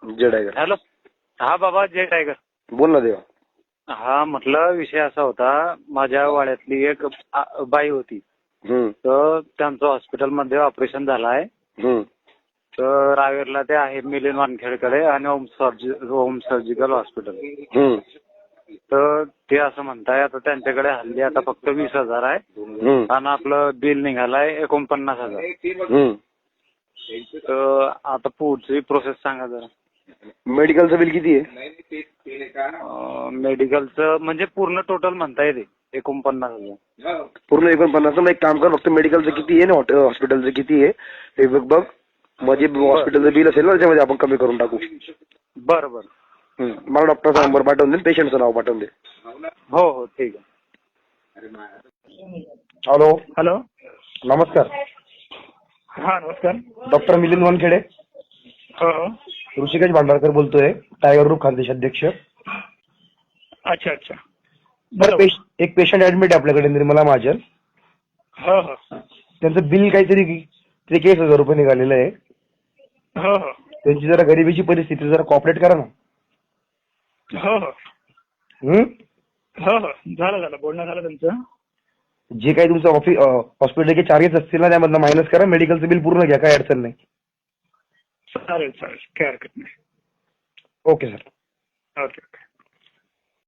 जय tiger. Hello. हा बाबा, जय tiger. बोल ना देवा. हा म्हटलं, विषय असा होता, माझ्या वाड्यातली एक बाई होती. तर त्यांचं हॉस्पिटलमध्ये ऑपरेशन झालं आहे. तर रावेरला ते आहे मिलिंद वानखेडेकडे आणि होम सर्जिकल हॉस्पिटल. तर ते असं म्हणताय, आता त्यांच्याकडे हल्ली आता फक्त 20,000 आहे आणि आपलं बिल निघालंय 49,000. तर आता पुढची प्रोसेस सांगा जरा. मेडिकलचं बिल किती आहे? मेडिकलचं म्हणजे पूर्ण टोटल म्हणता येते 49,000. पूर्ण 49. मग एक काम कर, फक्त मेडिकलचं किती आहे ना हॉस्पिटलचं किती आहे हे बघ. म्हणजे हॉस्पिटलचं बिल असेल ना त्याच्यामध्ये आपण कमी करून टाकू. बरं बरं. मला डॉक्टरचा नंबर पाठवून दे, पेशंटचं नाव पाठवून दे. हो हो ठीक आहे. हॅलो. हॅलो. नमस्कार. हा नमस्कार. डॉक्टर मिलिंद वानखेडे. हो हो. ऋषिकेश भांडारकर बोलतोय, टायगर ग्रुप खानदेश अध्यक्ष. अच्छा अच्छा. एक पेशंट ऍडमिट आहे आपल्याकडे, निर्मला महाजन. हो हो. त्यांचं बिल काहीतरी 43,000 रुपये निघालेलं आहे. हो हो. त्यांची जरा गरिबीची परिस्थिती, जरा कॉपरेट करा ना. हो हो. हो हो. झालं बोलणं झालं तुमचं. जे काही तुमचं हॉस्पिटलचे चार्जेस असतील ना त्यामधनं मायनस करा, मेडिकलचं बिल पूर्ण घ्या, काही अडचण नाही. चालेल चालेल, काही हरकत नाही. Okay sir. Okay okay.